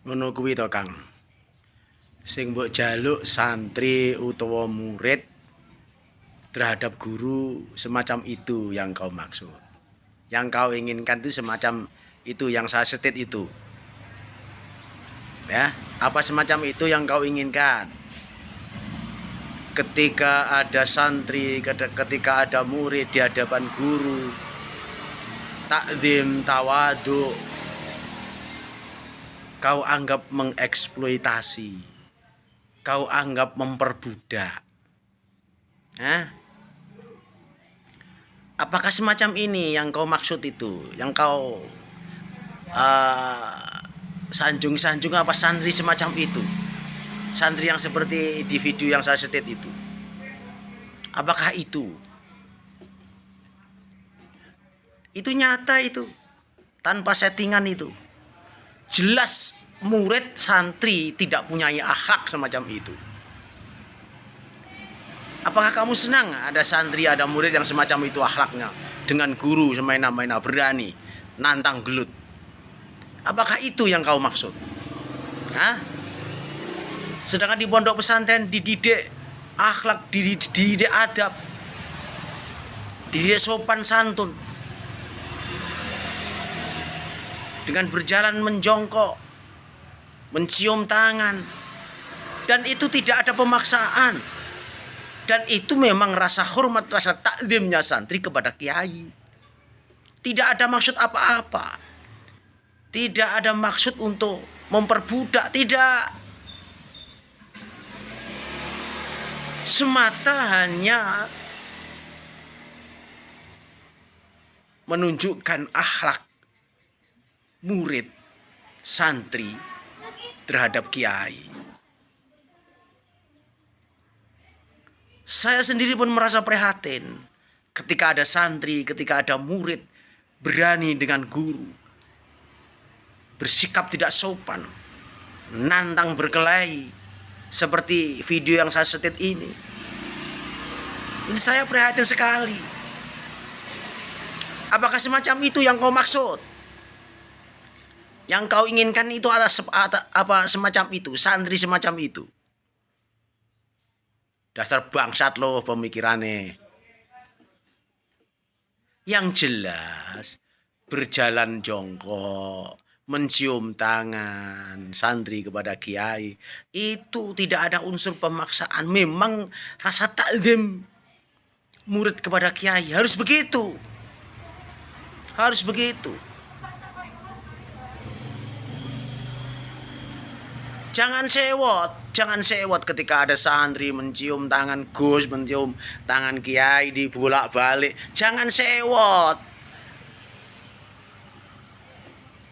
Ngono kuwi to, Kang. Sing mbok jaluk santri utawa murid terhadap guru semacam itu yang kau maksud. Yang kau inginkan itu semacam itu yang saya setit itu. Ya, apa semacam itu yang kau inginkan? Ketika ada santri, ketika ada murid di hadapan guru, takzim, tawadhu, kau anggap mengeksploitasi, kau anggap memperbudak. Apakah semacam ini yang kau maksud itu? Yang kau sanjung-sanjung apa santri semacam itu? Santri yang seperti di video yang saya setit itu. Apakah itu? Itu nyata itu. Tanpa settingan itu. Jelas murid santri tidak punya akhlak semacam itu. Apakah kamu senang ada santri, ada murid yang semacam itu akhlaknya? Dengan guru semena-mena berani, nantang gelut. Apakah itu yang kau maksud? Sedangkan di pondok pesantren dididik akhlak, dididik adab, dididik sopan santun. Dengan berjalan menjongkok, mencium tangan. Dan itu tidak ada pemaksaan. Dan itu memang rasa hormat, rasa takzimnya santri kepada kiai. Tidak ada maksud apa-apa. Tidak ada maksud untuk memperbudak, tidak. Semata hanya menunjukkan akhlak murid, santri terhadap kiai. Saya sendiri pun merasa prihatin ketika ada santri, ketika ada murid berani dengan guru, bersikap tidak sopan, nantang berkelahi, seperti video yang saya setit ini. Ini saya prihatin sekali. Apakah semacam itu yang kau maksud? Yang kau inginkan itu ada apa semacam itu, santri semacam itu? Dasar bangsat loh pemikirannya. Yang jelas berjalan jongkok, mencium tangan santri kepada kiai, itu tidak ada unsur pemaksaan. Memang rasa takzim murid kepada kiai harus begitu. Harus begitu. Jangan sewot ketika ada santri mencium tangan Gus, mencium tangan kiai dibolak-balik. Jangan sewot.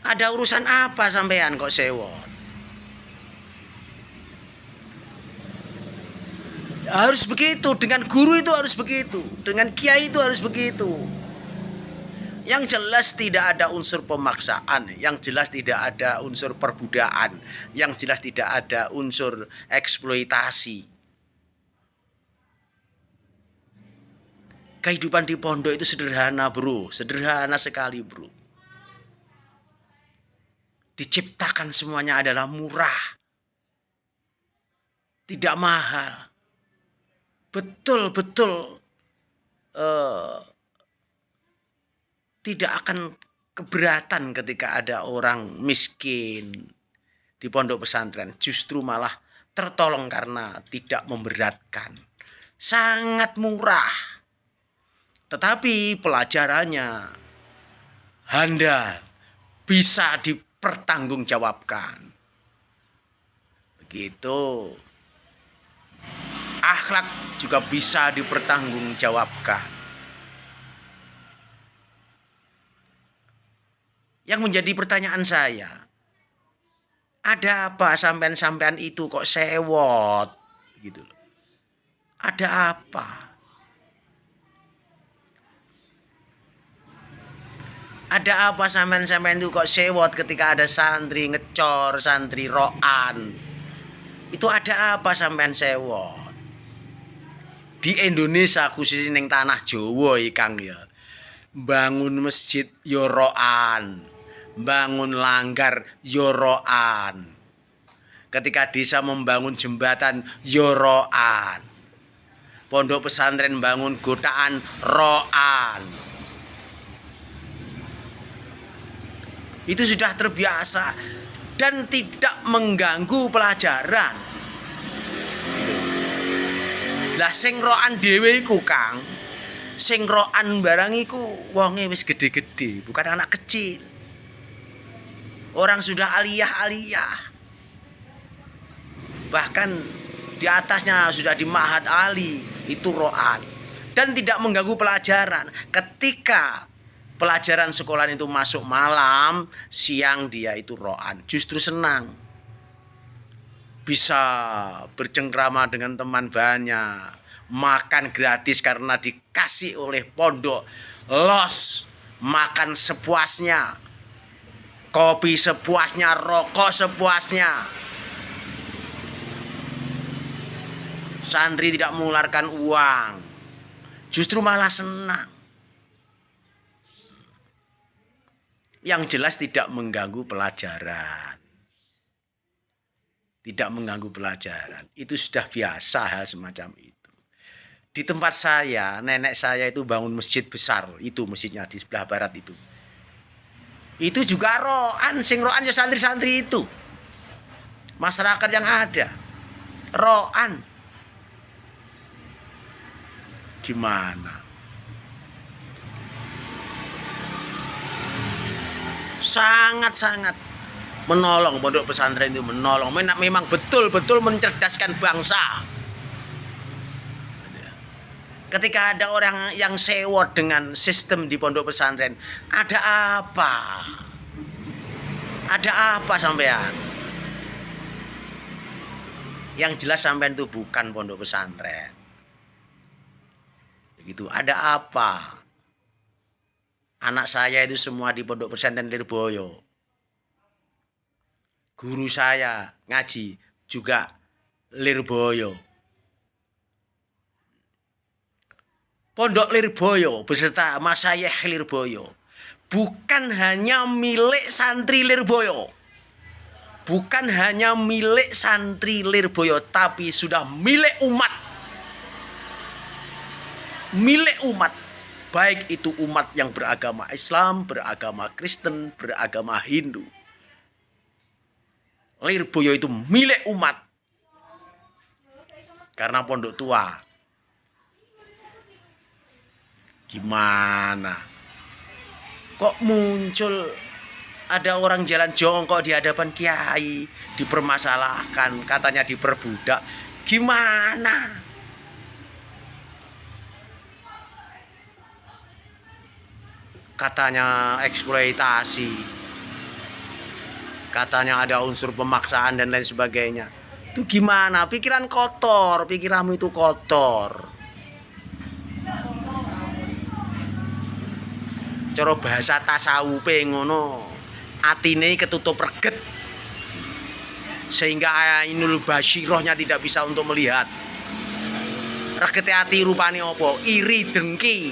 Ada urusan apa sampean kok sewot? Harus begitu, dengan guru itu harus begitu, dengan kiai itu harus begitu. Yang jelas tidak ada unsur pemaksaan, yang jelas tidak ada unsur perbudakan, yang jelas tidak ada unsur eksploitasi. Kehidupan di pondok itu sederhana, bro, sederhana sekali, bro. Diciptakan semuanya adalah murah, tidak mahal. Betul-betul tidak akan keberatan ketika ada orang miskin di pondok pesantren. Justru malah tertolong karena tidak memberatkan. Sangat murah. Tetapi pelajarannya handal, bisa dipertanggungjawabkan. Begitu. Akhlak juga bisa dipertanggungjawabkan. Yang menjadi pertanyaan saya, ada apa sampean-sampean itu kok sewot gitu loh. Ada apa? Ada apa sampean-sampean itu kok sewot ketika ada santri ngecor, santri roan? Itu ada apa sampean sewot? Di Indonesia khususnya ning tanah Jawa Kang ya. bangun masjid yoroan, bangun langgar yoroan. Ketika desa membangun jembatan yoroan, pondok pesantren bangun godaan roan. Itu sudah terbiasa dan tidak mengganggu pelajaran. Lah sing roan dhewe iku Kang, sing roan barang iku wonge wis gede-gede, bukan anak kecil. Orang sudah aliyah-aliyah. Bahkan di atasnya sudah di Ma'had Ali, itu ro'an. Dan tidak mengganggu pelajaran. Ketika pelajaran sekolah itu masuk malam, siang dia itu ro'an. Justru senang. Bisa bercengkrama dengan teman banyak. Makan gratis karena dikasih oleh pondok. Los, makan sepuasnya. Kopi sepuasnya, rokok sepuasnya. Santri tidak mengeluarkan uang, justru malah senang. Yang jelas tidak mengganggu pelajaran. Tidak mengganggu pelajaran. Itu sudah biasa hal semacam itu. Di tempat saya, nenek saya itu bangun masjid besar. Itu masjidnya di sebelah barat itu. Itu juga ro'an. Sing ro'an ya santri-santri itu. Masyarakat yang ada. Ro'an. Gimana? Sangat-sangat menolong pondok pesantren itu, menolong. Memang betul-betul mencerdaskan bangsa. Ketika ada orang yang sewot dengan sistem di pondok pesantren, ada apa? Ada apa sampean? Yang jelas sampean itu bukan pondok pesantren. Begitu, ada apa? Anak saya itu semua di pondok pesantren Lirboyo. Guru saya ngaji juga Lirboyo. Pondok Lirboyo beserta Masyayikh Lirboyo bukan hanya milik santri Lirboyo. Bukan hanya milik santri Lirboyo, tapi sudah milik umat. Milik umat, baik itu umat yang beragama Islam, beragama Kristen, beragama Hindu. Lirboyo itu milik umat. Karena pondok tua. Gimana? Kok muncul ada orang jalan jongkok di hadapan kiai, dipermasalahkan, katanya diperbudak. Gimana? Katanya eksploitasi, katanya ada unsur pemaksaan dan lain sebagainya. Itu gimana? Pikiran kotor, pikiranmu itu kotor. Cara bahasa tasawufe ngono, atine ketutup reget sehingga ainul basyirahnya tidak bisa untuk melihat. Regete ati rupane apa? Iri, dengki,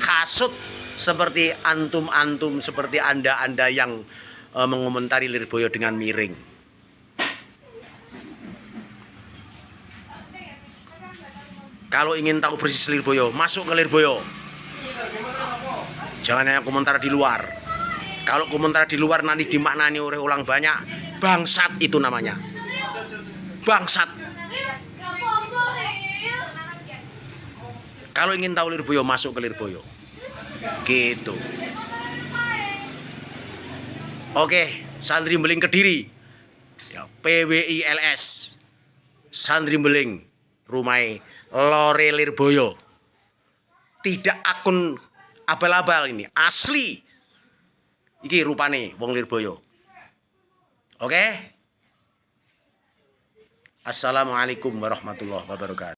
hasud. Seperti antum-antum, seperti anda-anda yang mengomentari Lirboyo dengan miring. Kalau ingin tahu persis Lirboyo, masuk ke Lirboyo. Jangan hanya komentar di luar. Kalau komentar di luar nanti dimaknani oleh ulang banyak, bangsat itu namanya. Bangsat. Kalau ingin tahu Lirboyo, masuk ke Lirboyo. Gitu. Oke, santri beling Kediri. Ya, PWILS. Santri beling Rumai Lore Lirboyo. Tidak akun abal-abal ini, asli. Iki rupane wong Lirboyo. Oke? Assalamualaikum warahmatullahi wabarakatuh.